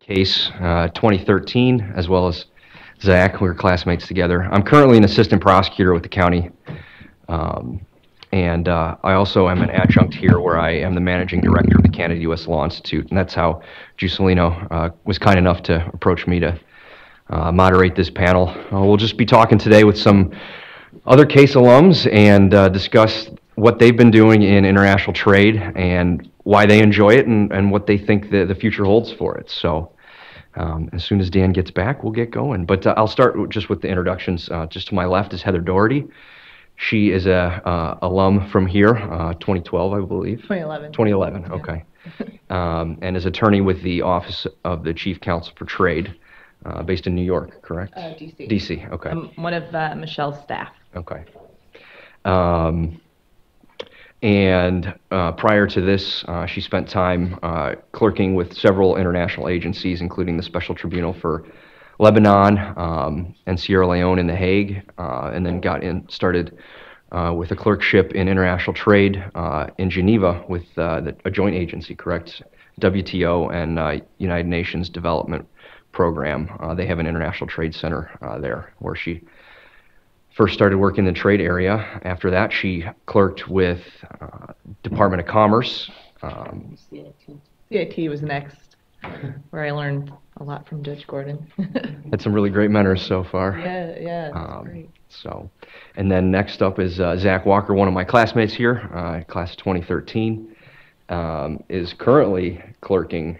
case, 2013, as well as Zach. We were classmates together. I'm currently an assistant prosecutor with the county, and I also am an adjunct here where I am the managing director of the Canada U.S. Law Institute, and that's how Giusolino was kind enough to approach me to moderate this panel. We'll just be talking today with some other case alums and discuss what they've been doing in international trade and why they enjoy it and what they think the future holds for it. So as soon as Dan gets back, we'll get going. But I'll start just with the introductions. Just to my left is Heather Doherty. She is a alum from here, 2012, I believe. 2011. 2011, Yeah. okay. And is attorney with the Office of the Chief Counsel for Trade, based in New York, correct? DC. DC, okay. I'm one of Michelle's staff. Okay. And prior to this, she spent time clerking with several international agencies, including the Special Tribunal for Lebanon and Sierra Leone in The Hague, and then started with a clerkship in international trade in Geneva with a joint agency, correct? WTO and United Nations Development Program. They have an international trade center there where she first started working in the trade area. After that, she clerked with Department of Commerce. CIT was next, where I learned a lot from Judge Gordon. Had some really great mentors so far. Yeah, that's great. So, and then next up is Zach Walker, one of my classmates here, class of 2013, is currently clerking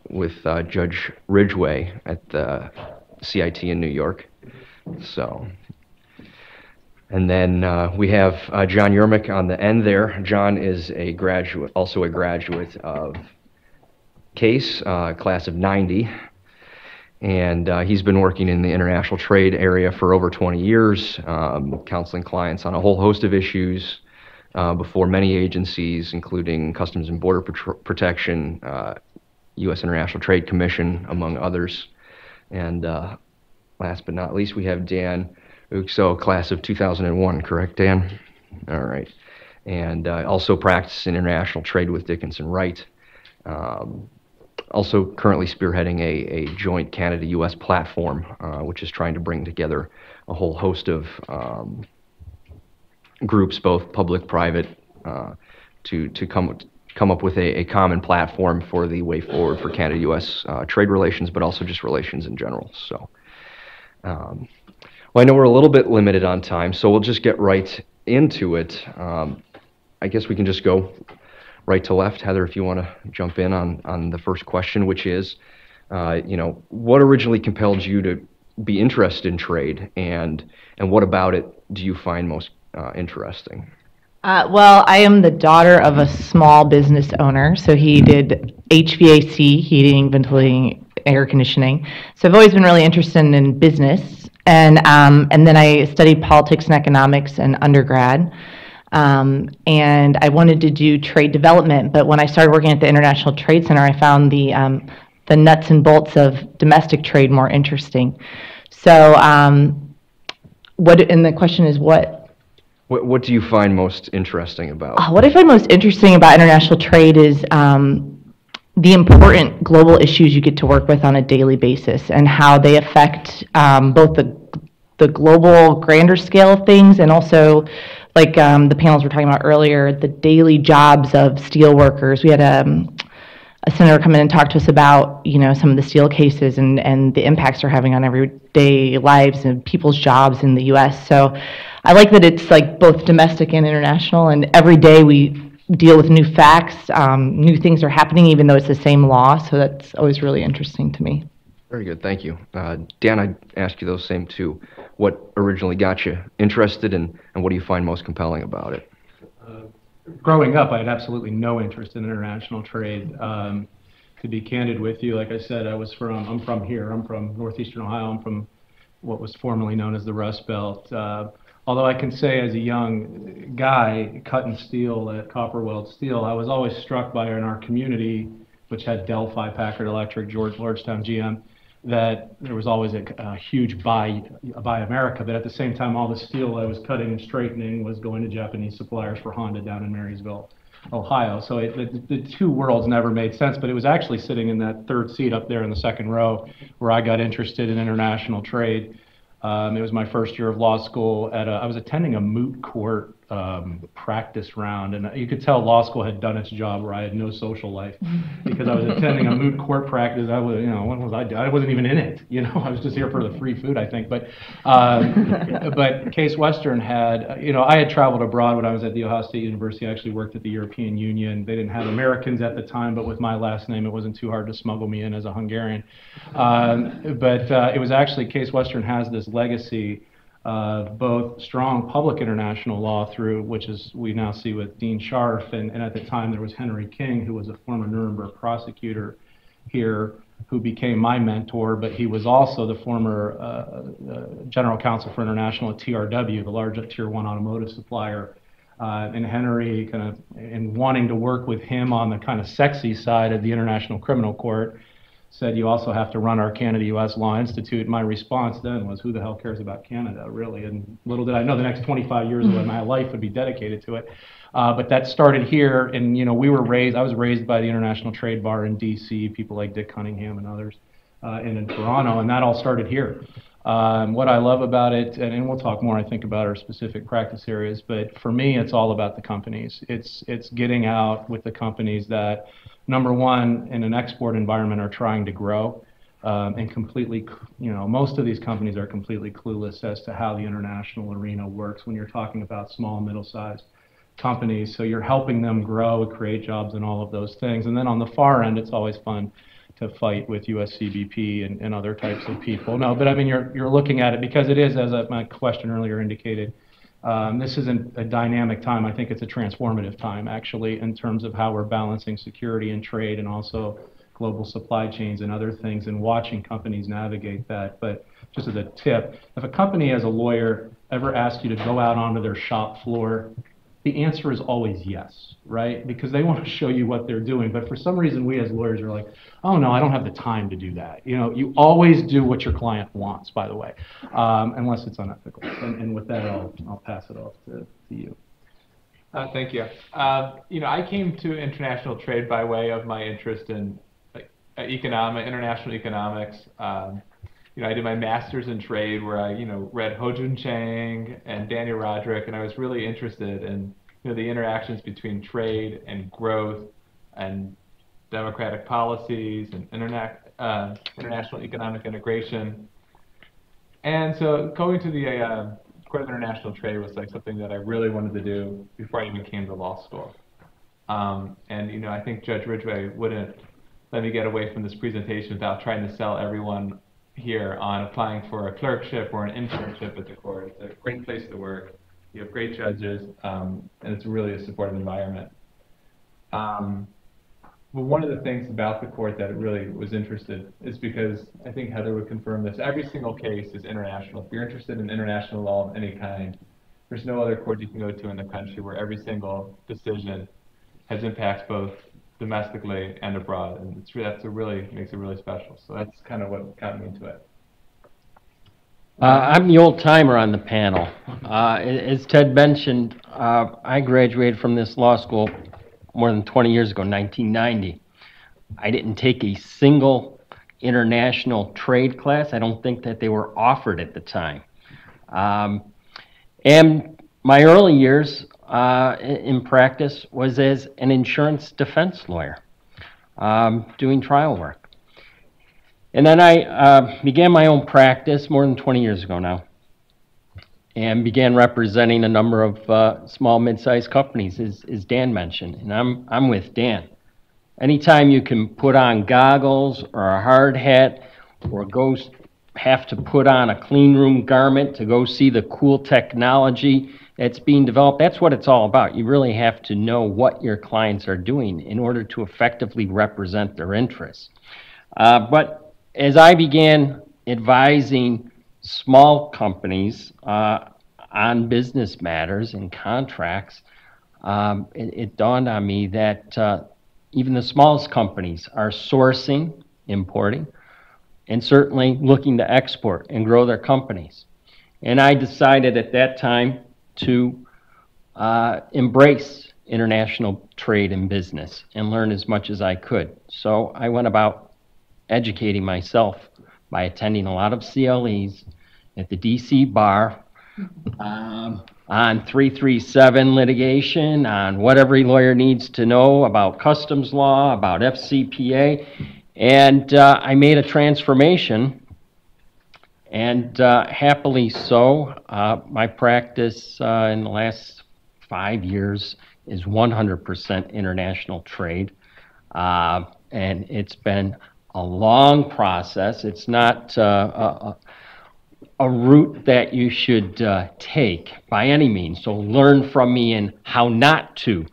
with Judge Ridgway at the CIT in New York. So, and then we have John Yermick on the end there. John is also a graduate of Case, class of 90, and he's been working in the international trade area for over 20 years, counseling clients on a whole host of issues before many agencies, including Customs and Border Protection, U.S. International Trade Commission, among others. And last but not least, we have Dan Uxo, class of 2001, correct, Dan? All right. And also practiced in international trade with Dickinson Wright. Also currently spearheading a joint Canada-U.S. platform, which is trying to bring together a whole host of groups, both public, private, to come up with a common platform for the way forward for Canada-U.S. Trade relations, but also just relations in general. So, well, I know we're a little bit limited on time, so we'll just get right into it. I guess we can just go right to left. Heather, if you want to jump in on the first question, which is, what originally compelled you to be interested in trade, and what about it do you find most interesting? Well, I am the daughter of a small business owner, so he did HVAC, heating, ventilating, air conditioning. So I've always been really interested in business, and then I studied politics and economics in undergrad. And I wanted to do trade development, but when I started working at the International Trade Center, I found the nuts and bolts of domestic trade more interesting. So, and the question is what? What do you find most interesting about? What I find most interesting about international trade is the important global issues you get to work with on a daily basis and how they affect both the global grander scale of things and also like the panels we were talking about earlier, the daily jobs of steel workers. We had a senator come in and talk to us about, some of the steel cases and the impacts they're having on everyday lives and people's jobs in the U.S. So I like that it's like both domestic and international, and every day we deal with new facts, new things are happening, even though it's the same law. So that's always really interesting to me. Very good, thank you. Dan, I'd ask you those same two. What originally got you interested, and what do you find most compelling about it? Growing up, I had absolutely no interest in international trade. To be candid with you, like I said, I'm from here. I'm from northeastern Ohio. I'm from what was formerly known as the Rust Belt. Although I can say as a young guy cutting steel at Copper Weld Steel, I was always struck by in our community, which had Delphi, Packard Electric, Georgetown GM, that there was always a huge buy America, but at the same time, all the steel I was cutting and straightening was going to Japanese suppliers for Honda down in Marysville. Ohio. So the two worlds never made sense, but it was actually sitting in that third seat up there in the second row where I got interested in international trade. It was my first year of law school. I was attending a moot court practice round, and you could tell law school had done its job where I had no social life because I was attending a moot court practice. I was, what was I doing? I wasn't even in it. I was just here for the free food, I think. But Case Western had, I had traveled abroad when I was at the Ohio State University. I actually worked at the European Union. They didn't have Americans at the time, but with my last name, it wasn't too hard to smuggle me in as a Hungarian. But it was actually Case Western has this legacy of both strong public international law through, which is we now see with Dean Scharf, and at the time there was Henry King, who was a former Nuremberg prosecutor here, who became my mentor, but he was also the former general counsel for international at TRW, the large tier 1 automotive supplier. And Henry, kind of in wanting to work with him on the kind of sexy side of the International Criminal Court, said you also have to run our Canada-U.S. Law Institute. My response then was, who the hell cares about Canada, really? And little did I know the next 25 years of my life would be dedicated to it. But that started here, and I was raised by the International Trade Bar in D.C., people like Dick Cunningham and others, and in Toronto, and that all started here. What I love about it, and we'll talk more, I think, about our specific practice areas, but for me, it's all about the companies. It's getting out with the companies that, number one, in an export environment are trying to grow, and completely, most of these companies are completely clueless as to how the international arena works when you're talking about small, middle-sized companies. So you're helping them grow, create jobs, and all of those things. And then on the far end, it's always fun to fight with USCBP and other types of people. No, but I mean, you're looking at it because it is, as my question earlier indicated, this isn't a dynamic time. I think it's a transformative time, actually, in terms of how we're balancing security and trade and also global supply chains and other things and watching companies navigate that. But just as a tip, if a company as a lawyer ever asks you to go out onto their shop floor, the answer is always yes, right? Because they want to show you what they're doing. But for some reason, we as lawyers are like, oh, no, I don't have the time to do that. You always do what your client wants, by the way, unless it's unethical. And with that, I'll pass it off to you. Thank you. I came to international trade by way of my interest in international economics. I did my master's in trade where I, read Ho-Jun Chang and Daniel Roderick, and I was really interested in, the interactions between trade and growth and democratic policies and international economic integration. And so going to the Court of International Trade was like something that I really wanted to do before I even came to law school. And, I think Judge Ridgway wouldn't let me get away from this presentation without trying to sell everyone here on applying for a clerkship or an internship at the court. It's a great place to work. You have great judges, and it's really a supportive environment. But one of the things about the court that it really was interested is because I think Heather would confirm this. Every single case is international. If you're interested in international law of any kind, there's no other court you can go to in the country where every single decision has impacts both domestically and abroad, and makes it really special. So that's kind of what got me into it. I'm the old timer on the panel. As Ted mentioned, I graduated from this law school more than 20 years ago, 1990. I didn't take a single international trade class. I don't think that they were offered at the time. And my early years in practice was as an insurance defense lawyer, doing trial work. And then I began my own practice more than 20 years ago now, and began representing a number of small, mid-sized companies, as Dan mentioned. And I'm with Dan. Anytime you can put on goggles or a hard hat or have to put on a clean room garment to go see the cool technology that's being developed, that's what it's all about. You really have to know what your clients are doing in order to effectively represent their interests. But as I began advising small companies on business matters and contracts, it dawned on me that even the smallest companies are sourcing, importing, and certainly looking to export and grow their companies. And I decided at that time to embrace international trade and business and learn as much as I could. So I went about educating myself by attending a lot of CLEs at the DC bar, on 337 litigation, on what every lawyer needs to know about customs law, about FCPA, and I made a transformation, and happily so. My practice in the last 5 years is 100% international trade, and it's been a long process. It's not a route that you should take by any means. So learn from me in how not to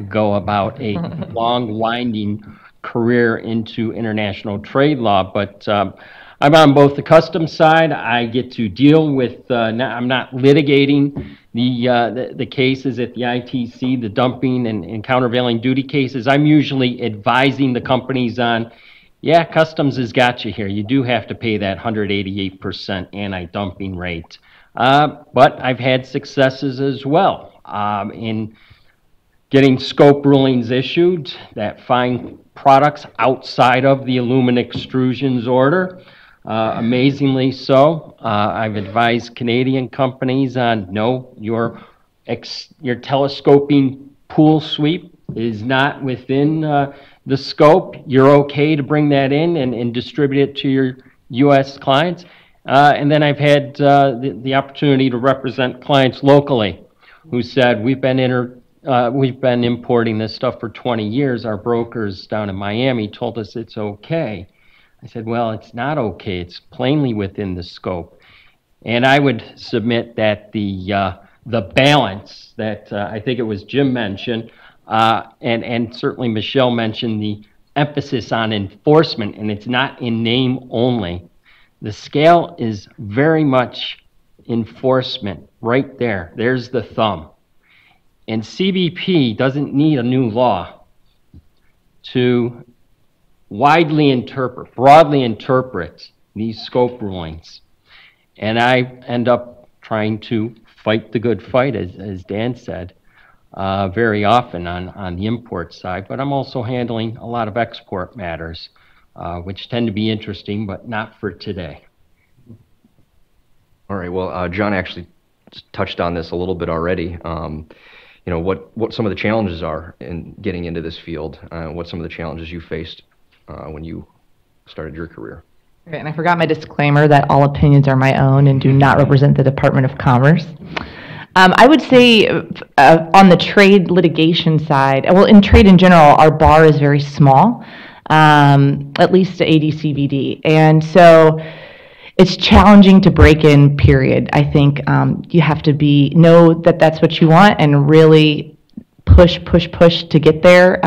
go about a long, winding career into international trade law. But I'm on both the customs side. I get to deal with, I'm not litigating the cases at the ITC, the dumping and countervailing duty cases. I'm usually advising the companies on, yeah, customs has got you here. You do have to pay that 188% anti-dumping rate. But I've had successes as well in getting scope rulings issued that find products outside of the aluminum extrusions order. Amazingly so. I've advised Canadian companies on, no, your telescoping pool sweep is not within the scope. You're okay to bring that in and distribute it to your U.S. clients. And then I've had the opportunity to represent clients locally who said, we've been importing this stuff for 20 years. Our brokers down in Miami told us it's okay. I said, well, it's not okay. It's plainly within the scope. And I would submit that the balance that I think it was Jim mentioned, and certainly Michelle mentioned, the emphasis on enforcement, and it's not in name only. The scale is very much enforcement right there. There's the thumb. And CBP doesn't need a new law to broadly interpret these scope rulings. And I end up trying to fight the good fight, as Dan said, very often on the import side, but I'm also handling a lot of export matters, which tend to be interesting, but not for today. All right, well, John actually touched on this a little bit already. You know, what some of the challenges are in getting into this field, what some of the challenges you faced when you started your career. Okay, and I forgot my disclaimer that all opinions are my own and do not represent the Department of Commerce. I would say on the trade litigation side, well, in trade in general, our bar is very small, at least to AD/CVD. And so it's challenging to break in, period. I think you have to know that that's what you want and really push to get there.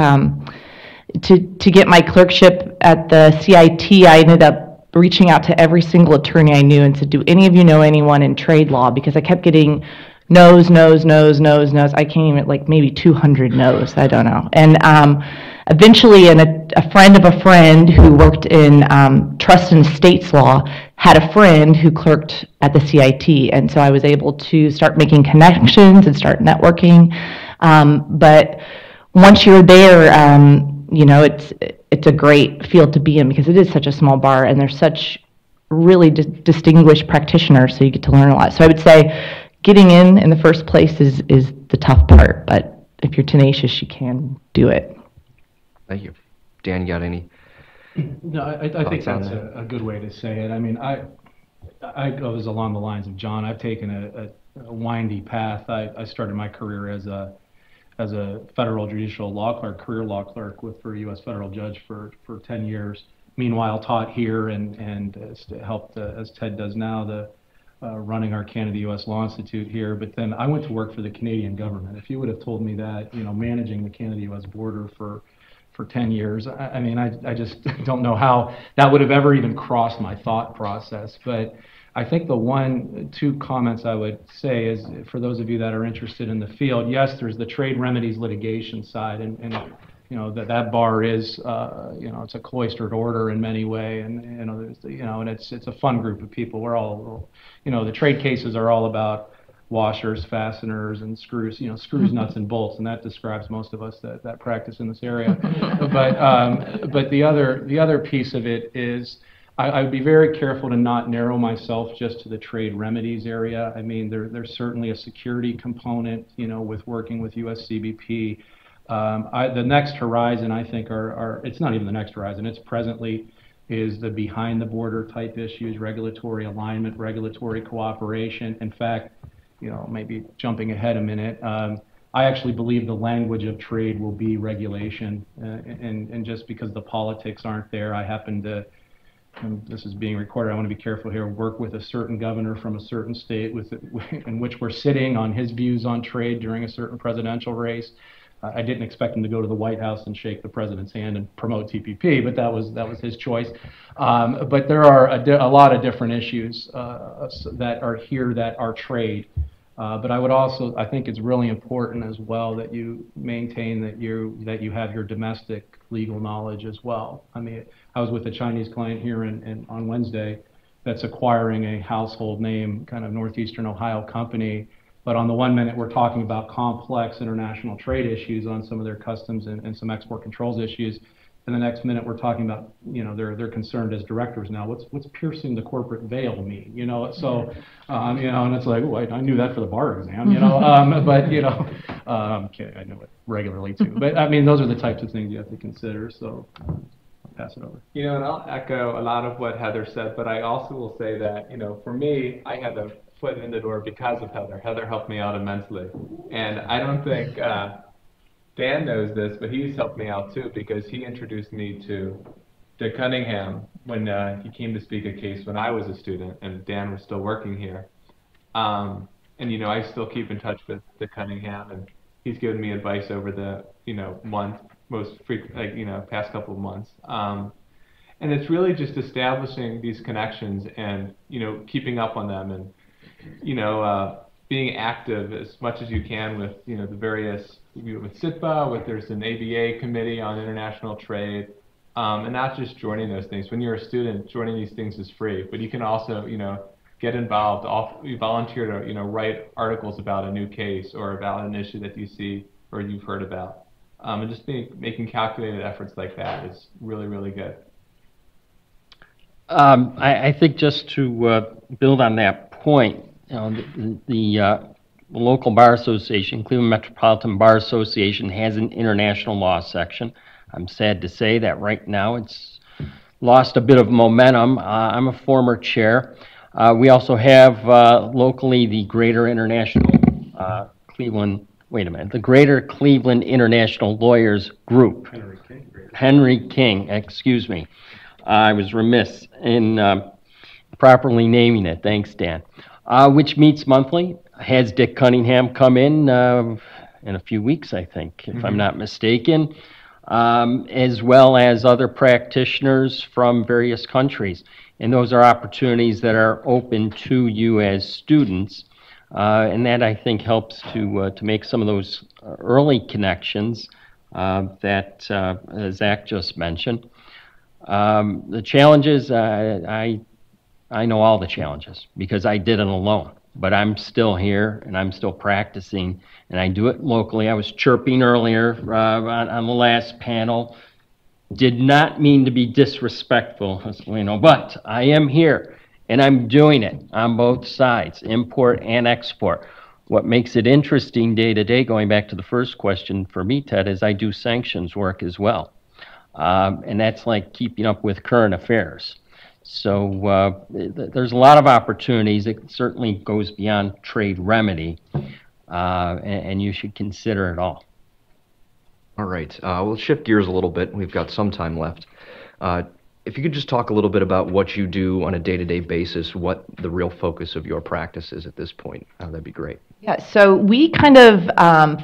To get my clerkship at the CIT, I ended up reaching out to every single attorney I knew and said, do any of you know anyone in trade law? Because I kept getting no's. I can't even, like maybe 200 no's, I don't know. And eventually, a friend of a friend who worked in trust and estates law had a friend who clerked at the CIT. And so I was able to start making connections and start networking. But once you're there, you know, it's a great field to be in because it is such a small bar and there's such really distinguished practitioners, so you get to learn a lot. So I would say getting in the first place is the tough part, but if you're tenacious, you can do it. Thank you. Dan, you got any? No, I think that's a good way to say it. I mean, I was along the lines of John. I've taken a windy path. I started my career as a federal judicial law clerk, career law clerk for a U.S. federal judge for 10 years. Meanwhile, taught here and helped, as Ted does now, running our Canada-U.S. Law Institute here. But then I went to work for the Canadian government. If you would have told me that, you know, managing the Canada-U.S. border for 10 years, I mean, I just don't know how that would have ever even crossed my thought process. But I think the two comments I would say is, for those of you that are interested in the field, yes, there's the trade remedies litigation side, and you know that bar is, you know, it's a cloistered order in many ways, and you know, and it's a fun group of people. We're all, you know, the trade cases are all about washers, fasteners, and screws, screws, nuts, and bolts, and that describes most of us that practice in this area. But the other piece of it is I would be very careful to not narrow myself just to the trade remedies area. I mean, there's certainly a security component, with working with USCBP. The next horizon, I think, it's not even the next horizon, it's presently is the behind the border type issues, regulatory alignment, regulatory cooperation. In fact, maybe jumping ahead a minute, I actually believe the language of trade will be regulation. And just because the politics aren't there, I happen to, and this is being recorded, I want to be careful here, work with a certain governor from a certain state in which we're sitting on his views on trade during a certain presidential race. I didn't expect him to go to the White House and shake the president's hand and promote TPP, but that was his choice. But there are a lot of different issues that are here that are trade. But I think it's really important as well that you maintain that you have your domestic legal knowledge as well. I mean, I was with a Chinese client here on Wednesday that's acquiring a household name, kind of Northeastern Ohio company. But on the one minute, we're talking about complex international trade issues on some of their customs and some export controls issues. And the next minute, we're talking about, they're concerned as directors now. What's piercing the corporate veil mean? So, and it's like, oh, I knew that for the bar exam, but, I'm kidding, I know it regularly too. But I mean, those are the types of things you have to consider. So I'll pass it over. And I'll echo a lot of what Heather said, but I also will say that, for me, I had a foot in the door because of Heather. Heather helped me out immensely. And I don't think Dan knows this, but he's helped me out too because he introduced me to Dick Cunningham when he came to speak a case when I was a student and Dan was still working here. And I still keep in touch with Dick Cunningham, and he's given me advice over the past couple of months. And it's really just establishing these connections and keeping up on them and being active as much as you can with the various with SITBA, there's an ABA committee on international trade, and not just joining those things. When you're a student, joining these things is free, but you can also get involved. You volunteer to write articles about a new case or about an issue that you see or you've heard about, and just making calculated efforts like that is really, really good. I think just to build on that point, the local bar association, Cleveland Metropolitan Bar Association, has an international law section. I'm sad to say that right now it's lost a bit of momentum. I'm a former chair. We also have locally the Greater International the Greater Cleveland International Lawyers Group. Henry King, excuse me. I was remiss in properly naming it. Thanks, Dan. Which meets monthly. Has Dick Cunningham come in a few weeks, I think, if I'm not mistaken, as well as other practitioners from various countries. And those are opportunities that are open to you as students. And that, I think, helps to make some of those early connections that Zach just mentioned. The challenges, I know all the challenges because I did it alone, but I'm still here and I'm still practicing and I do it locally. I was chirping earlier on the last panel. Did not mean to be disrespectful, but I am here and I'm doing it on both sides, import and export. What makes it interesting day to day, going back to the first question for me, Ted, is I do sanctions work as well. And that's like keeping up with current affairs. So there's a lot of opportunities. It certainly goes beyond trade remedy, and you should consider it all. All right. We'll shift gears a little bit. We've got some time left. If you could just talk a little bit about what you do on a day-to-day basis, what the real focus of your practice is at this point, that'd be great. Yeah, so we kind of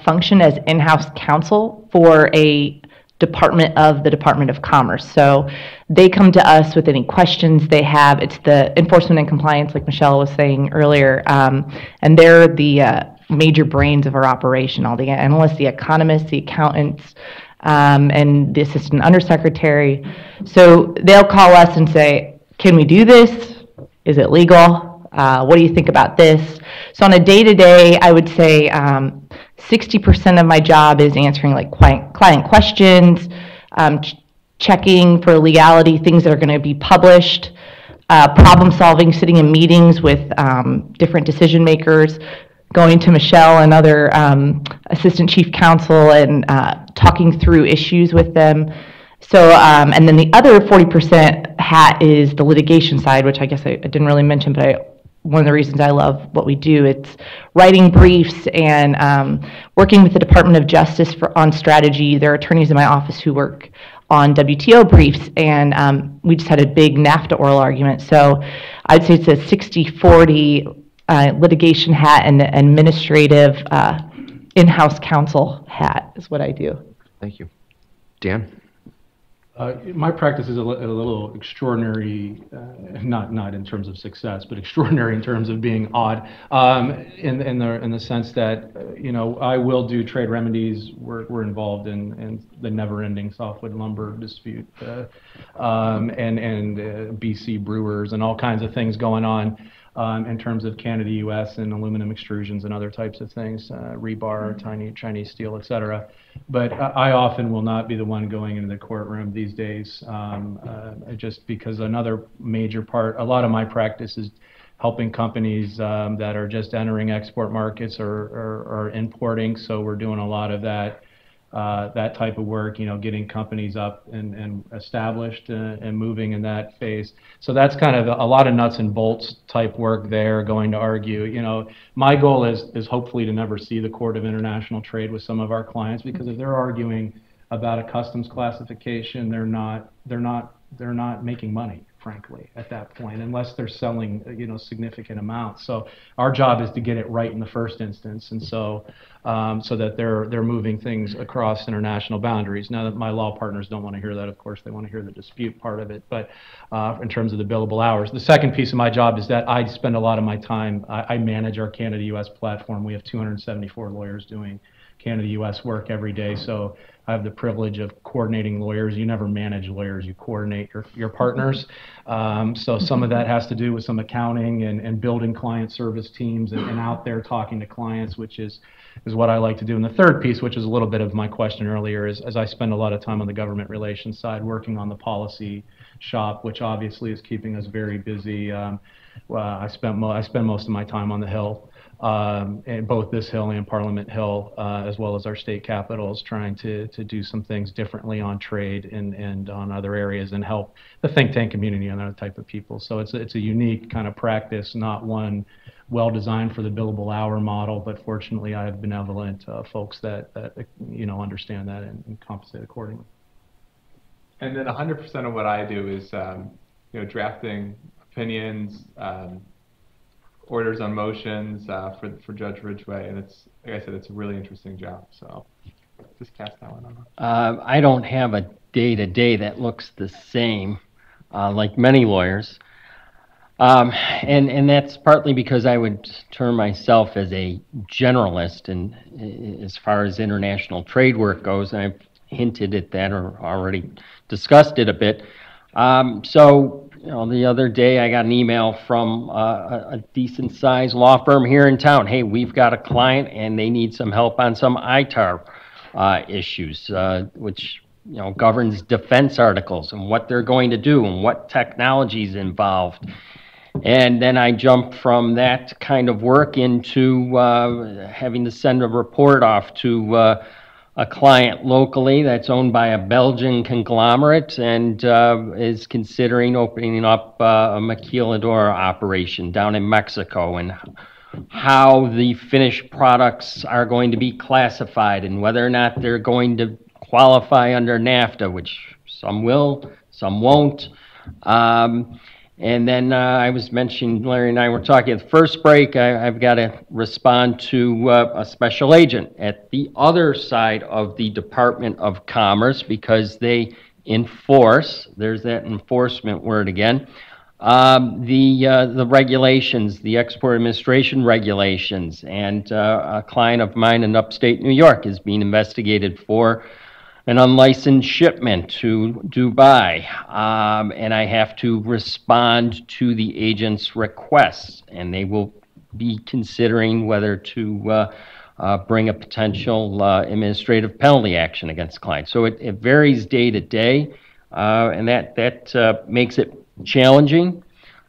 function as in-house counsel for a department of the Department of Commerce. So they come to us with any questions they have. It's the enforcement and compliance, like Michelle was saying earlier, and they're the major brains of our operation, all the analysts, the economists, the accountants, and the assistant undersecretary. So they'll call us and say, can we do this? Is it legal? What do you think about this? So on a day-to-day, I would say 60% of my job is answering like client questions, checking for legality, things that are going to be published, problem solving, sitting in meetings with different decision makers, going to Michelle and other assistant chief counsel and talking through issues with them. So, and then the other 40% hat is the litigation side, which I guess I didn't really mention, but one of the reasons I love what we do, it's writing briefs and working with the Department of Justice on strategy. There are attorneys in my office who work on WTO briefs, and we just had a big NAFTA oral argument. So I'd say it's a 60-40 litigation hat and administrative in-house counsel hat is what I do. Thank you. Dan? My practice is a little extraordinary, not in terms of success, but extraordinary in terms of being odd, in the sense that I will do trade remedies. We're involved in the never-ending softwood lumber dispute, and BC brewers and all kinds of things going on. In terms of Canada, U.S., and aluminum extrusions and other types of things, rebar, Chinese steel, etc. But I often will not be the one going into the courtroom these days, just because another major part, a lot of my practice is helping companies that are just entering export markets or importing. So we're doing a lot of that type of work, getting companies up and established and moving in that phase. So that's kind of a lot of nuts and bolts type work there, going to argue. My goal is hopefully to never see the Court of International Trade with some of our clients, because if they're arguing about a customs classification, they're not making money, frankly, at that point, unless they're selling, significant amounts. So our job is to get it right in the first instance, and so that they're moving things across international boundaries. Now, that my law partners don't want to hear that, of course, they want to hear the dispute part of it. But in terms of the billable hours, the second piece of my job is that I spend a lot of my time. I manage our Canada-U.S. platform. We have 274 lawyers doing Canada-U.S. work every day. So I have the privilege of coordinating lawyers. You never manage lawyers, you coordinate your partners. So some of that has to do with some accounting and building client service teams and out there talking to clients, which is what I like to do. And the third piece, which is a little bit of my question earlier, is as I spend a lot of time on the government relations side working on the policy shop, which obviously is keeping us very busy. I spend most of my time on the Hill. And both this Hill and Parliament Hill, as well as our state capitals, trying to do some things differently on trade and on other areas and help the think tank community and other type of people. So it's a unique kind of practice, not one well designed for the billable hour model, but fortunately I have benevolent folks that understand that and compensate accordingly. And then 100% of what I do is drafting opinions, orders on motions for Judge Ridgway, and it's, like I said, it's a really interesting job. So just cast that one on. I don't have a day-to-day that looks the same, like many lawyers, and that's partly because I would term myself as a generalist, and as far as international trade work goes, I've hinted at that or already discussed it a bit. So the other day I got an email from a decent-sized law firm here in town. Hey, we've got a client and they need some help on some ITAR issues, which governs defense articles and what they're going to do and what technology is involved. And then I jumped from that kind of work into having to send a report off to a client locally that's owned by a Belgian conglomerate and is considering opening up a maquiladora operation down in Mexico, and how the finished products are going to be classified and whether or not they're going to qualify under NAFTA, which some will, some won't. And then I was mentioning, Larry and I were talking at the first break, I've got to respond to a special agent at the other side of the Department of Commerce, because they enforce, there's that enforcement word again, the regulations, the export administration regulations. And a client of mine in upstate New York is being investigated for an unlicensed shipment to Dubai, and I have to respond to the agent's requests, and they will be considering whether to bring a potential administrative penalty action against the client. So it varies day to day, and that makes it challenging.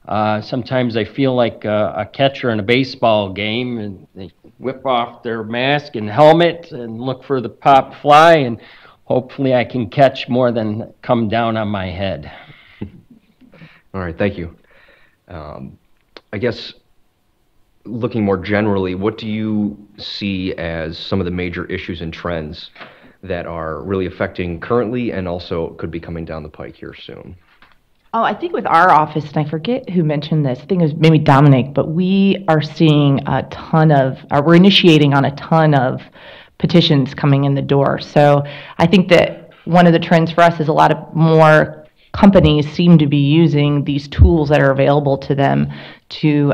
Sometimes I feel like a catcher in a baseball game, and they whip off their mask and helmet and look for the pop fly, and hopefully I can catch more than come down on my head. All right, thank you. I guess looking more generally, what do you see as some of the major issues and trends that are really affecting currently and also could be coming down the pike here soon? Oh, I think with our office, and I forget who mentioned this, I think it was maybe Dominic, but we are seeing we're initiating on a ton of petitions coming in the door. So I think that one of the trends for us is a lot of more companies seem to be using these tools that are available to them to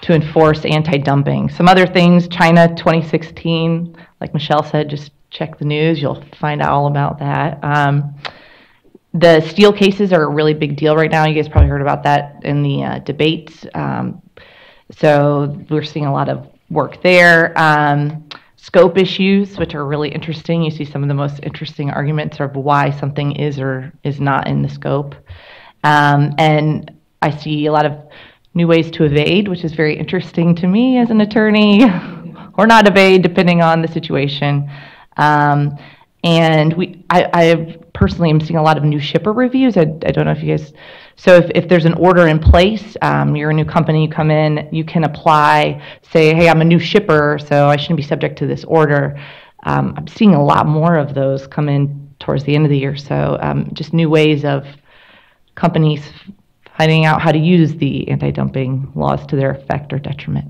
enforce anti-dumping. Some other things, China 2016, like Michelle said, just check the news, you'll find out all about that. The steel cases are a really big deal right now. You guys probably heard about that in the debates. So we're seeing a lot of work there. Scope issues, which are really interesting. You see some of the most interesting arguments of why something is or is not in the scope. And I see a lot of new ways to evade, which is very interesting to me as an attorney, or not evade, depending on the situation. And I personally am seeing a lot of new shipper reviews. I don't know if you guys, so if there's an order in place, you're a new company, you come in, you can apply, say, hey, I'm a new shipper, so I shouldn't be subject to this order. I'm seeing a lot more of those come in towards the end of the year. So just new ways of companies finding out how to use the anti-dumping laws to their effect or detriment.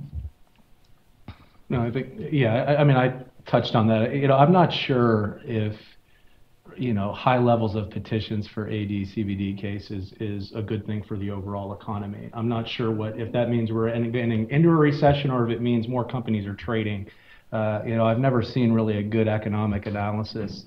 No, I think, yeah, I mean, I touched on that. I'm not sure if, high levels of petitions for AD, CVD cases is a good thing for the overall economy. I'm not sure if that means we're getting into a recession or if it means more companies are trading. I've never seen really a good economic analysis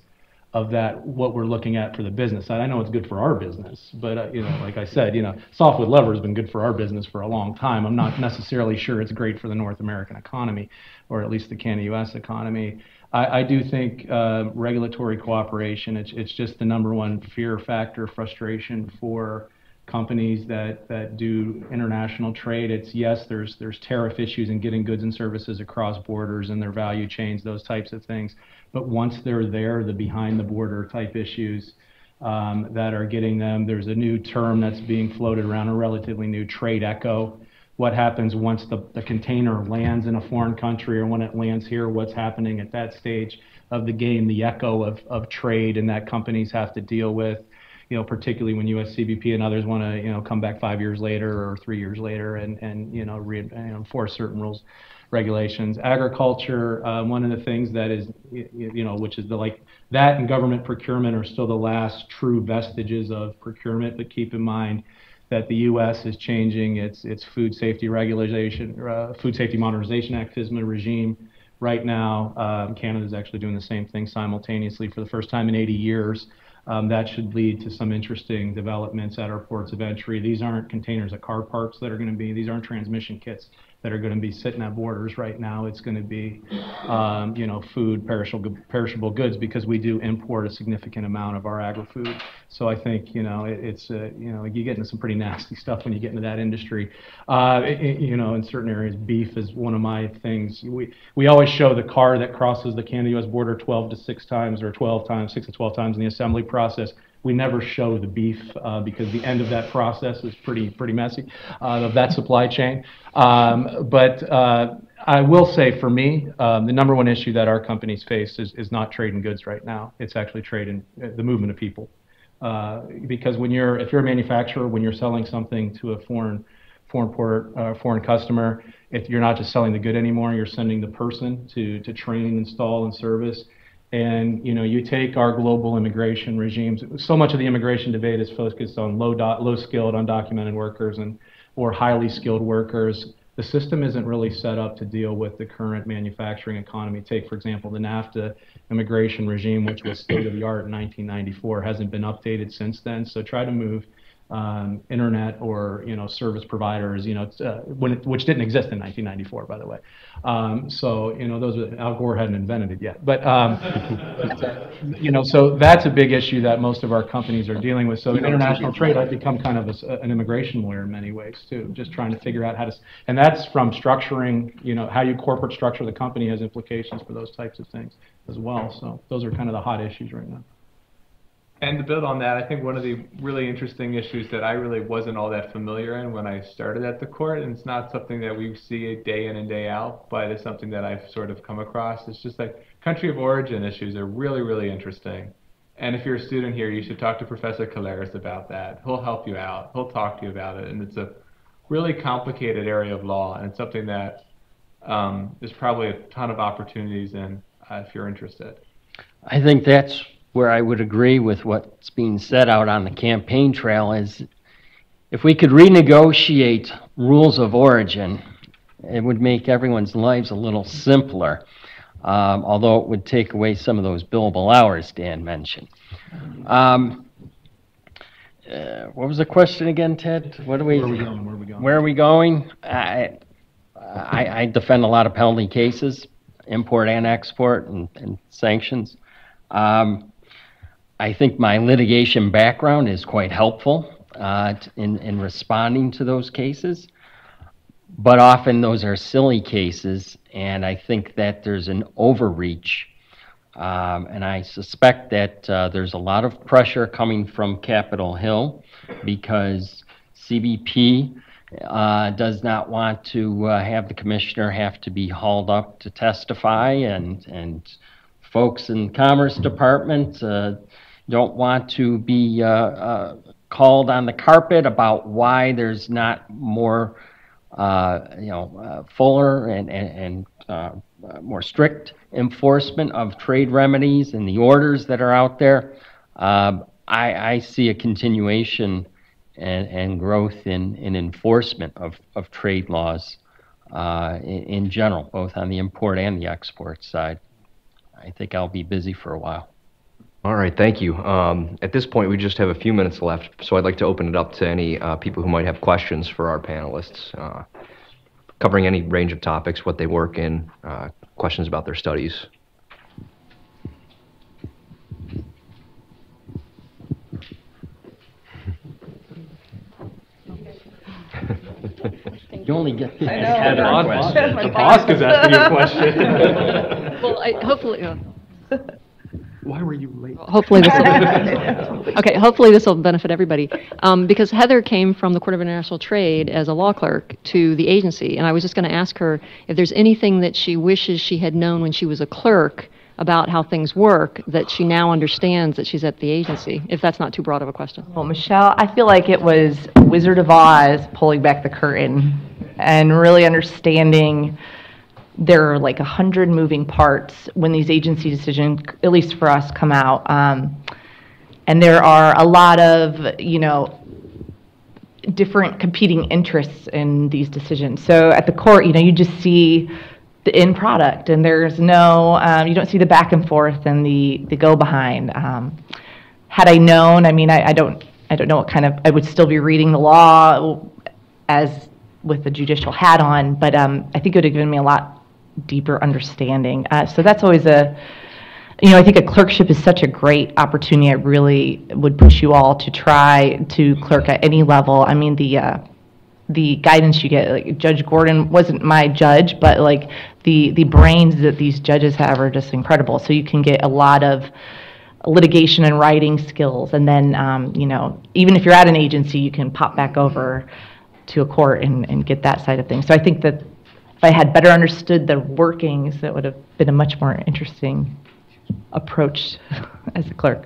of that, what we're looking at for the business side. I know it's good for our business, but like I said, softwood leather has been good for our business for a long time. I'm not necessarily sure it's great for the North American economy, or at least the Canada-US economy. I do think regulatory cooperation, it's just the number one fear factor, frustration for companies that do international trade. It's, yes, there's tariff issues in getting goods and services across borders and their value chains, those types of things. But once they're there, the behind the border type issues that are getting them, there's a new term that's being floated around, a relatively new trade echo. What happens once the container lands in a foreign country, or when it lands here, what's happening at that stage of the game, the echo of trade, and that companies have to deal with, particularly when US CBP and others want to, come back 5 years later or 3 years later and enforce certain rules, regulations. Agriculture, one of the things that is, which is that and government procurement are still the last true vestiges of procurement, but keep in mind that the U.S. is changing its food safety regulation, food safety modernization act, FSMA regime right now. Canada is actually doing the same thing simultaneously for the first time in 80 years. That should lead to some interesting developments at our ports of entry. These aren't containers at car parks that are going to be, these aren't transmission kits that are going to be sitting at borders right now. It's going to be, food, perishable goods, because we do import a significant amount of our agri-food. So I think, it's, you get into some pretty nasty stuff when you get into that industry. In certain areas, beef is one of my things. We always show the car that crosses the Canada-US border 12 to 6 times, or 6 to 12 times in the assembly process. We never show the beef because the end of that process is pretty messy, of that supply chain. But I will say, for me, the number one issue that our companies face is not trade in goods right now. It's actually trade in the movement of people. Because if you're a manufacturer, when you're selling something to a foreign customer, if you're not just selling the good anymore, you're sending the person to train, install, and service. And you take our global immigration regimes. So much of the immigration debate is focused on low skilled, undocumented workers or highly skilled workers. the system isn't really set up to deal with the current manufacturing economy. Take, for example, the NAFTA immigration regime, which was state-of-the-art in 1994, hasn't been updated since then. So try to move internet or service providers, which didn't exist in 1994, by the way. So Al Gore hadn't invented it yet, but so that's a big issue that most of our companies are dealing with. So in international trade, I've become kind of an immigration lawyer in many ways too, just trying to figure out how to, and that's from structuring, how you corporate structure the company has implications for those types of things as well. So those are kind of the hot issues right now. And to build on that, I think one of the really interesting issues that I really wasn't all that familiar in when I started at the court, and it's not something that we see day in and day out, but it's something that I've sort of come across. It's just like country of origin issues are really, really interesting. And if you're a student here, you should talk to Professor Caleres about that. He'll help you out. He'll talk to you about it. And it's a really complicated area of law, and it's something that there's probably a ton of opportunities in if you're interested. I think that's where I would agree with what's being said out on the campaign trail is if we could renegotiate rules of origin, it would make everyone's lives a little simpler, although it would take away some of those billable hours Dan mentioned. What was the question again, Ted? Where are we going? Where are we going? I defend a lot of penalty cases, import and export, and sanctions. I think my litigation background is quite helpful in responding to those cases, but often those are silly cases, and I think that there's an overreach, and I suspect that there's a lot of pressure coming from Capitol Hill because CBP does not want to have the commissioner have to be hauled up to testify, and folks in the Commerce Department don't want to be called on the carpet about why there's not more, fuller and more strict enforcement of trade remedies and the orders that are out there. I see a continuation and growth in enforcement of trade laws in general, both on the import and the export side. I think I'll be busy for a while. All right, thank you. At this point, we just have a few minutes left, so I'd like to open it up to any people who might have questions for our panelists, covering any range of topics, what they work in, questions about their studies. You only get the Heather question. The boss is asking you a question. Well, hopefully. Why were you late? Hopefully this will. Okay, hopefully this will benefit everybody. Because Heather came from the Court of International Trade as a law clerk to the agency, and I was just going to ask her if there's anything that she wishes she had known when she was a clerk about how things work that she now understands that she's at the agency, if that's not too broad of a question. Well, Michelle, I feel like it was Wizard of Oz pulling back the curtain and really understanding there are like 100 moving parts when these agency decisions, at least for us, come out. And there are a lot of, different competing interests in these decisions. So at the court, you just see the end product, and there's no, you don't see the back and forth and the go behind. Had I known, I don't know what kind of, I would still be reading the law as with the judicial hat on, but I think it would have given me a lot deeper understanding. So that's always I think a clerkship is such a great opportunity. I really would push you all to try to clerk at any level. The guidance you get, like Judge Gordon wasn't my judge, but like the brains that these judges have are just incredible. So you can get a lot of litigation and writing skills, and then even if you're at an agency, you can pop back over to a court and get that side of things. So I think that if I had better understood the workings, that would have been a much more interesting approach as a clerk.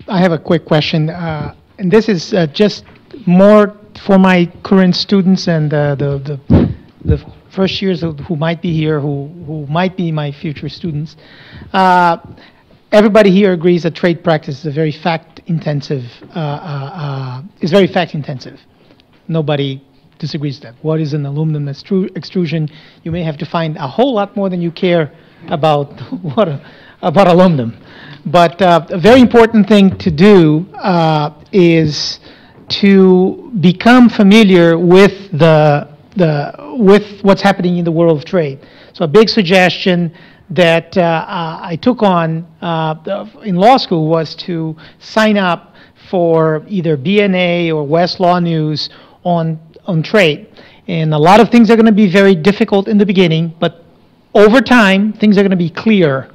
I have a quick question, and this is just more for my current students and the first years who might be here, who might be my future students. Everybody here agrees that trade practice is a very fact-intensive. nobody disagrees that. What is an aluminum extrusion? You may have to find a whole lot more than you care about about aluminum. But a very important thing to do is to become familiar with with what's happening in the world of trade. So a big suggestion that I took on in law school was to sign up for either BNA or Westlaw News on trade. And a lot of things are going to be very difficult in the beginning, but over time, things are going to be clear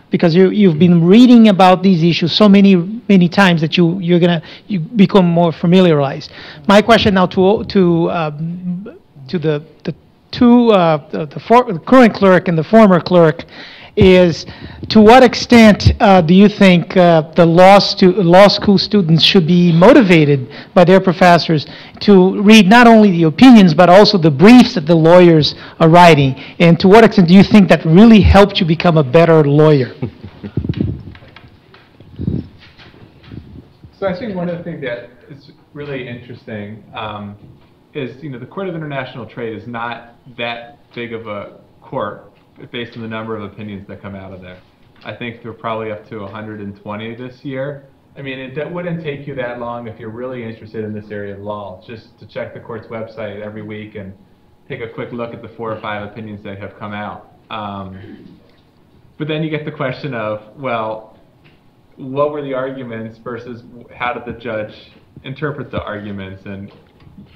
because you've been reading about these issues so many times that you become more familiarized. My question now to the current clerk and the former clerk is, to what extent do you think the law school students should be motivated by their professors to read not only the opinions but also the briefs that the lawyers are writing? And to what extent do you think that really helped you become a better lawyer? So I think one of the things that is really interesting is, the Court of International Trade is not that big of a court based on the number of opinions that come out of there. I think they're probably up to 120 this year. I mean, it wouldn't take you that long if you're really interested in this area of law, just to check the court's website every week and take a quick look at the 4 or 5 opinions that have come out. But then you get the question of, well, what were the arguments versus how did the judge interpret the arguments? And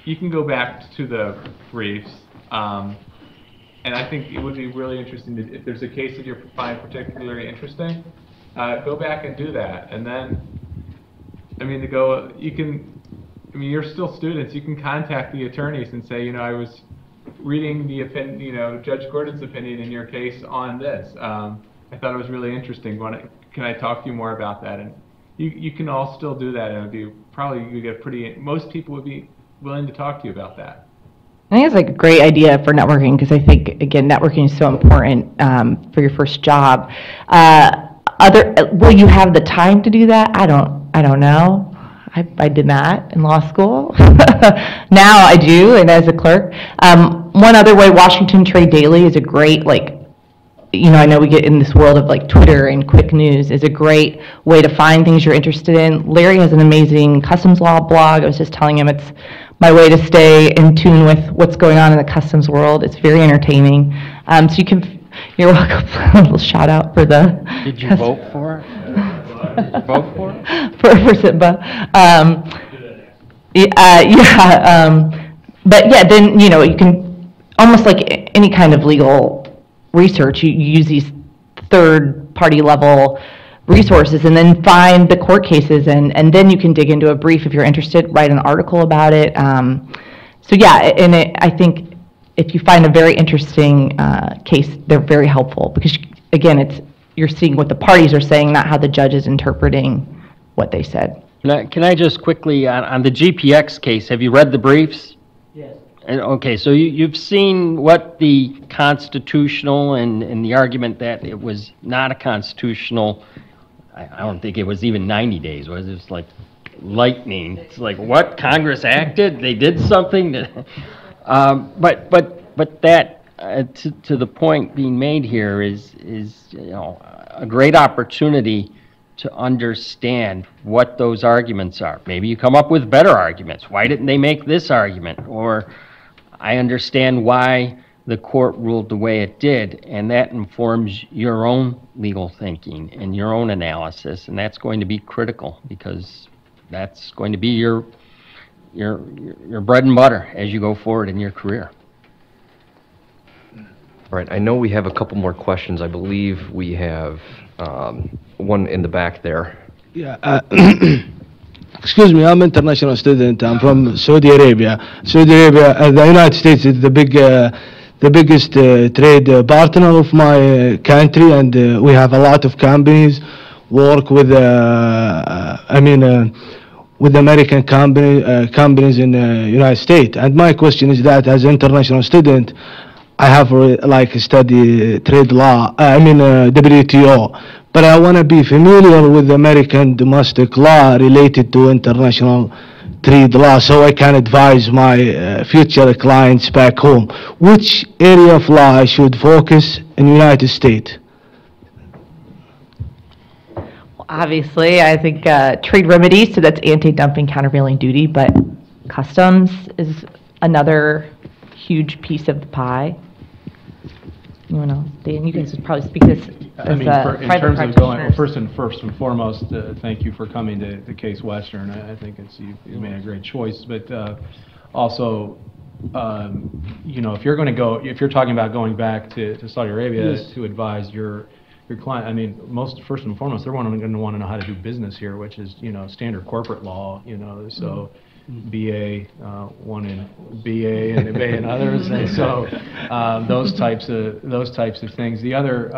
you can go back to the briefs. And I think it would be really interesting if there's a case that you find particularly interesting, go back and do that. And then, you're still students. You can contact the attorneys and say, I was reading the opinion, Judge Gordon's opinion in your case on this. I thought it was really interesting. Can I talk to you more about that? And you can all still do that, and most people would be willing to talk to you about that. I think it's like a great idea for networking because I think, again, networking is so important for your first job. Will you have the time to do that? I don't know. I did not in law school. Now I do, and as a clerk. One other way, Washington Trade Daily is a great, I know we get in this world of Twitter and quick news is a great way to find things you're interested in. Larry has an amazing customs law blog. I was just telling him it's my way to stay in tune with what's going on in the customs world. It's very entertaining. So you're welcome. A little shout out for the. Did you vote for it? Vote for it? For SITBA. But yeah, then, you can, almost like any kind of legal research, you use these third-party level resources and then find the court cases, and then you can dig into a brief if you're interested, write an article about it. So yeah, and I think if you find a very interesting case, they're very helpful because, again, you're seeing what the parties are saying, not how the judge is interpreting what they said. Can I just quickly, on the GPX case, have you read the briefs? Yes. Okay, so you've seen what the constitutional and the argument that it was not a constitutional, I don't think it was even 90 days, was it? It's like lightning. It's like, what, Congress acted? They did something? But that, to the point being made here is a great opportunity to understand what those arguments are. Maybe you come up with better arguments. Why didn't they make this argument? Or I understand why the court ruled the way it did, and that informs your own legal thinking and your own analysis, and that's going to be critical because that's going to be your bread and butter as you go forward in your career. All right, I know we have a couple more questions. I believe we have one in the back there. Yeah. Excuse me, I'm an international student. I'm from Saudi Arabia. Saudi Arabia, the United States is the biggest trade partner of my country, and we have a lot of companies work with, with American companies in the United States. And my question is that, as an international student, I have study trade law, WTO, but I want to be familiar with American domestic law related to international trade law so I can advise my future clients back home. Which area of law I should focus in the United States? Obviously, I think trade remedies, so that's anti-dumping, countervailing duty, but customs is another huge piece of the pie. Anyone else? Dan, you guys would probably speak this I as mean, a in private terms of going, well, practitioners. first and foremost, thank you for coming to the Case Western. I think you made a great choice, but also, you know, if you're talking about going back to Saudi Arabia Yes. to advise your client, I mean, first and foremost, they're going to want to know how to do business here, which is, you know, standard corporate law, you know, so BA, one in BA and BA and others, and so those types of things. The other,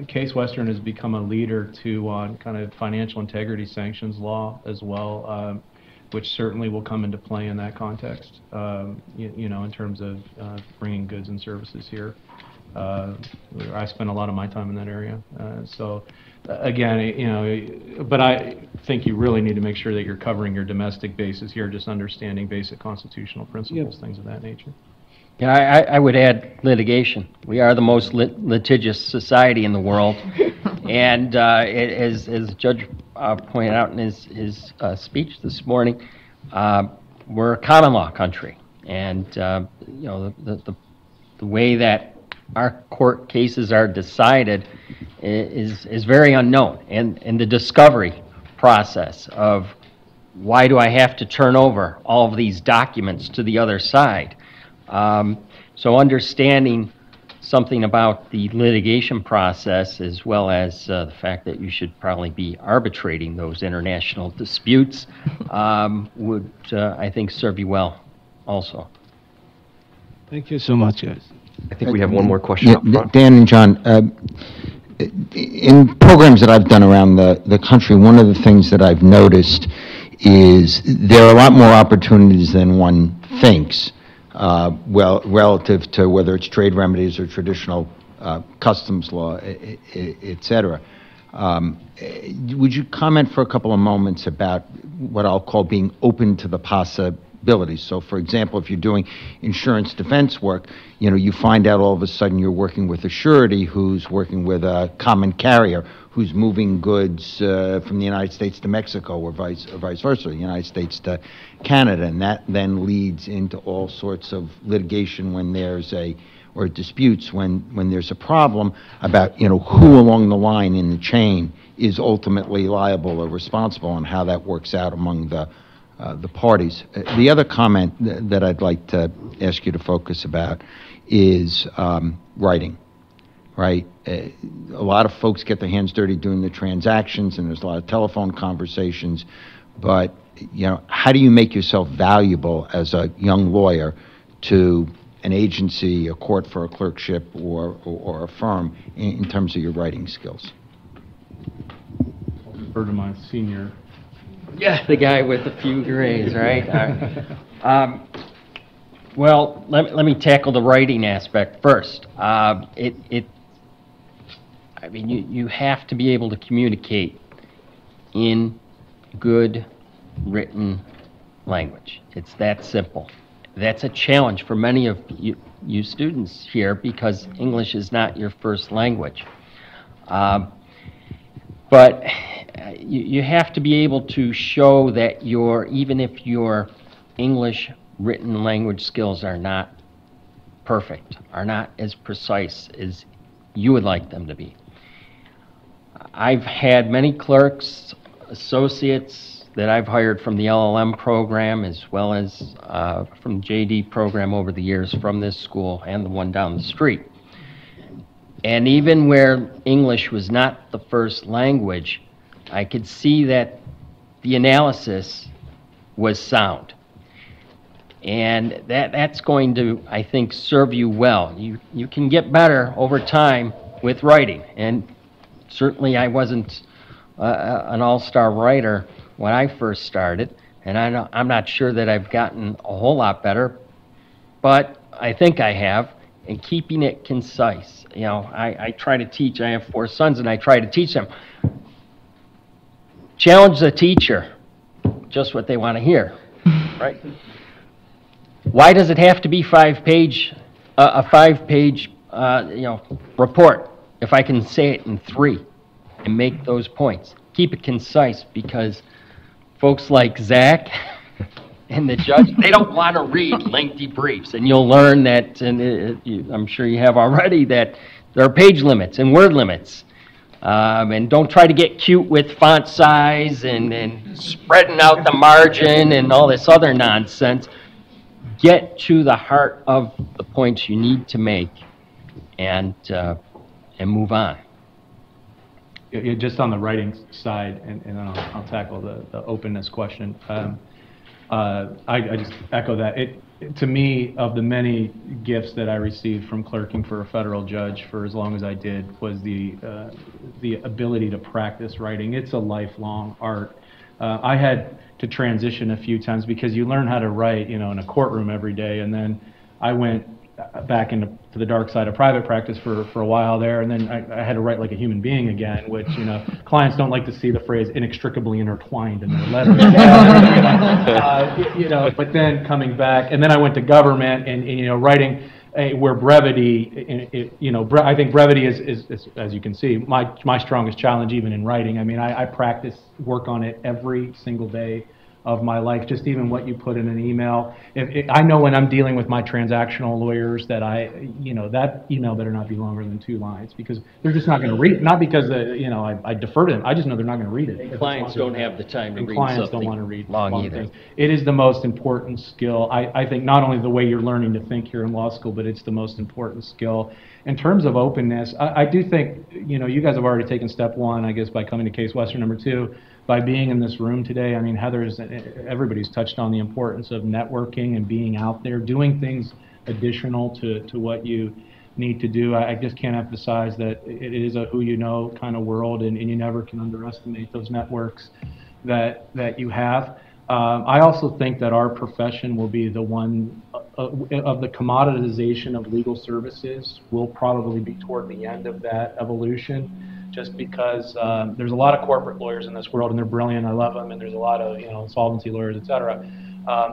Case Western has become a leader too on kind of financial integrity sanctions law as well, which certainly will come into play in that context, you know, in terms of bringing goods and services here. I spend a lot of my time in that area. So again, you know, but I think you really need to make sure that you're covering your domestic bases here, just understanding basic constitutional principles, things of that nature. Yeah, I would add litigation. We are the most litigious society in the world. And as the judge pointed out in his speech this morning, we're a common law country. And, you know, the way that our court cases are decided is very unknown. And the discovery process of why do I have to turn over all of these documents to the other side? So understanding something about the litigation process, as well as the fact that you should probably be arbitrating those international disputes, would, I think, serve you well also. Thank you so much, guys. I think we have one more question up front. Dan and John, in programs that I've done around the country, one of the things that I've noticed is there are a lot more opportunities than one thinks, well, relative to whether it's trade remedies or traditional customs law, et cetera. Would you comment for a couple of moments about what I'll call being open to the possibilities? So, for example, if you're doing insurance defense work, you know, you find out all of a sudden you're working with a surety who's working with a common carrier who's moving goods from the United States to Mexico or vice versa, the United States to Canada, and that then leads into all sorts of litigation when there's or disputes when there's a problem about, you know, who along the line in the chain is ultimately liable or responsible and how that works out among the parties. The other comment that I'd like to ask you to focus about is writing, right? A lot of folks get their hands dirty doing the transactions, and there's a lot of telephone conversations, but, you know, how do you make yourself valuable as a young lawyer to an agency, a court for a clerkship, or a firm in terms of your writing skills? I'll defer to my senior. Yeah, the guy with a few grays, right? Well, let me tackle the writing aspect first. I mean, you have to be able to communicate in good written language. It's that simple. That's a challenge for many of you students here because English is not your first language. But you have to be able to show that even if your English written language skills are not perfect, are not as precise as you would like them to be. I've had many clerks, associates that I've hired from the LLM program as well as from the JD program over the years from this school and the one down the street. And even where English was not the first language, I could see that the analysis was sound. And that's going to, I think, serve you well. You can get better over time with writing. And certainly I wasn't an all-star writer when I first started. And I'm not sure that I've gotten a whole lot better, but I think I have. And keeping it concise. You know, I try to teach. I have 4 sons, and I try to teach them. Challenge the teacher just what they want to hear, right? Why does it have to be a five-page report if I can say it in 3 and make those points? Keep it concise, because folks like Zach and the judge, they don't want to read lengthy briefs, and you'll learn that, and I'm sure you have already, that there are page limits and word limits. And don't try to get cute with font size and spreading out the margin and all this other nonsense. Get to the heart of the points you need to make, and move on. Yeah, just on the writing side, and then I'll tackle the openness question. I just echo that. To me, of the many gifts that I received from clerking for a federal judge for as long as I did, was the ability to practice writing. It's a lifelong art. I had to transition a few times because you learn how to write, in a courtroom every day, and then I went back into the dark side of private practice for a while there, and then I had to write like a human being again, which, clients don't like to see the phrase inextricably intertwined in their letters. But then coming back, and then I went to government and writing where brevity, I think brevity is, as you can see, my strongest challenge even in writing. I mean, I practice, work on it every single day of my life, just even what you put in an email. I know when I'm dealing with my transactional lawyers that that email better not be longer than 2 lines, because they're just not going to read it. Not because I defer to them. I just know they're not going to read it. And clients don't have the time to read clients something don't want to read long either. things. It is the most important skill. I think not only the way you're learning to think here in law school, but it's the most important skill. In terms of openness, I do think, you guys have already taken step 1, I guess, by coming to Case Western. Number 2, by being in this room today. I mean, everybody's touched on the importance of networking and being out there, doing things additional to what you need to do. I just can't emphasize that it is a who you know kind of world, and you never can underestimate those networks that you have. I also think that our profession will be the one of the commoditization of legal services will probably be toward the end of that evolution, just because there's a lot of corporate lawyers in this world, and they're brilliant. I love them, and there's a lot of solvency lawyers, et cetera.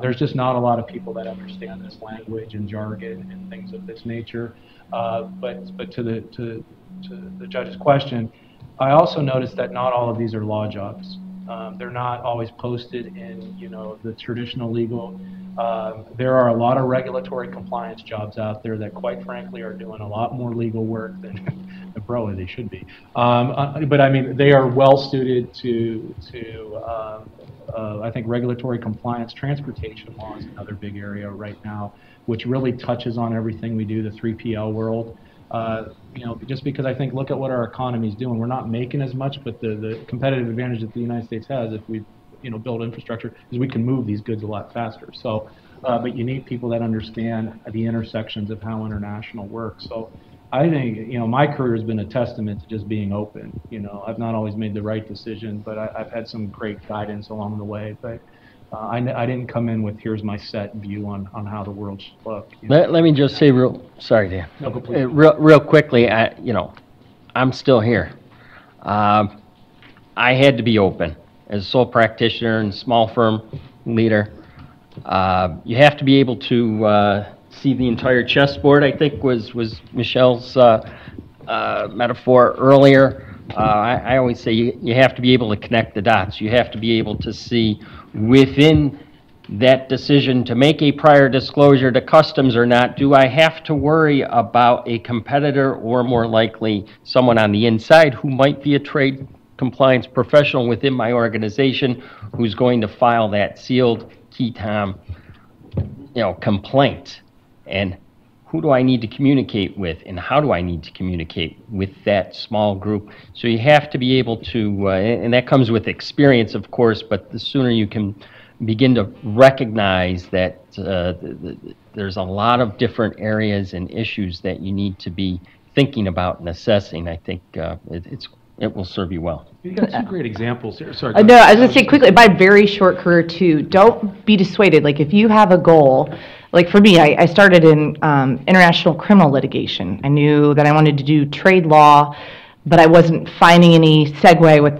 There's just not a lot of people that understand this language and jargon and things of this nature. But to the judge's question, I also noticed that not all of these are law jobs. They're not always posted in the traditional legal. There are a lot of regulatory compliance jobs out there that, quite frankly, are doing a lot more legal work than probably they should be. But I mean, they are well suited to I think regulatory compliance. Transportation law is another big area right now, which really touches on everything we do, the 3PL world. Just because I think, look at what our economy is doing. We're not making as much, but the competitive advantage that the United States has, if we build infrastructure, is we can move these goods a lot faster. So, but you need people that understand the intersections of how international works. So I think, my career has been a testament to just being open. I've not always made the right decision, but I've had some great guidance along the way. But I didn't come in with, here's my set view on how the world should look. Let me just say sorry, Dan. No, go please. Real quickly, I'm still here. I had to be open. As a sole practitioner and small firm leader, you have to be able to see the entire chessboard, I think was Michelle's metaphor earlier. I always say you have to be able to connect the dots. You have to be able to see within that decision to make a prior disclosure to customs or not, do I have to worry about a competitor, or more likely someone on the inside who might be a trade compliance professional within my organization who's going to file that sealed key tom complaint? And who do I need to communicate with, and how do I need to communicate with that small group? So you have to be able to, and that comes with experience, of course, but the sooner you can begin to recognize that there's a lot of different areas and issues that you need to be thinking about and assessing, I think it will serve you well. You got 2 great examples here. Sorry. No, I was going to say quickly, my very short career too, don't be dissuaded. Like, if you have a goal, like for me, I started in international criminal litigation. I knew that I wanted to do trade law, but I wasn't finding any segue with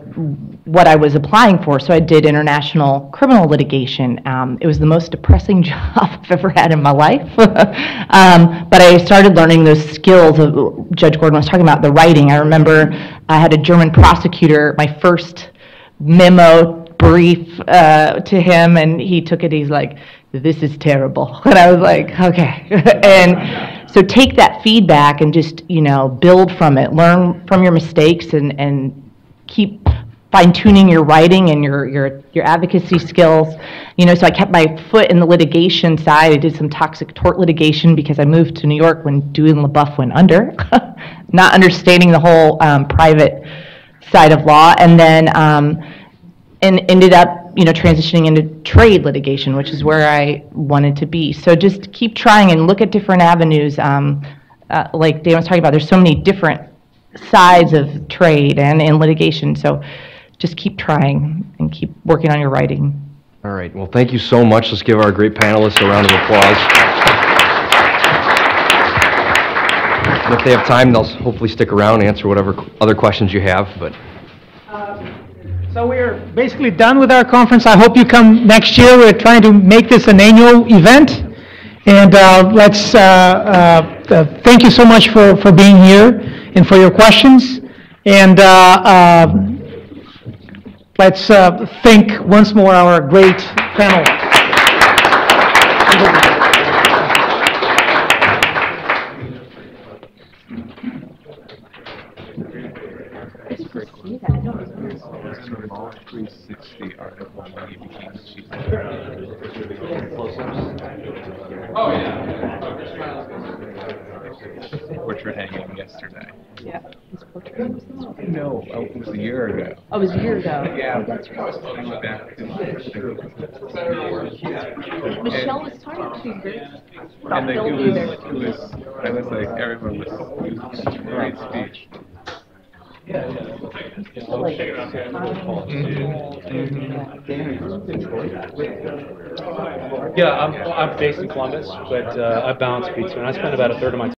what I was applying for, so I did international criminal litigation. It was the most depressing job I've ever had in my life. But I started learning those skills of Judge Gordon was talking about, the writing. I remember I had a German prosecutor, my first memo brief to him, and he took it, he's like, "This is terrible." And I was like, okay. And so take that feedback and just, build from it, learn from your mistakes, and keep fine-tuning your writing and your advocacy skills. So I kept my foot in the litigation side. I did some toxic tort litigation because I moved to New York when Dewey and LaBeouf went under, not understanding the whole private side of law, and then and ended up transitioning into trade litigation, which is where I wanted to be. So just keep trying and look at different avenues. Like Dan was talking about, there's so many different sides of trade and in litigation. So just keep trying and keep working on your writing. All right. Well, thank you so much. Let's give our great panelists a round of applause. And if they have time, they'll hopefully stick around and answer whatever other questions you have. But so we're basically done with our conference. I hope you come next year. We're trying to make this an annual event. And let's thank you so much for being here and for your questions. And let's thank once more our great panel. Oh, yeah. Portrait hanging yesterday. Yeah. No, it was a year ago. Oh, it was a year ago. Yeah. That's right. Michelle was talking to you. And I was like, everyone was great speech. Yeah, I'm based in Columbus, but I bounce between. I spend about a third of my time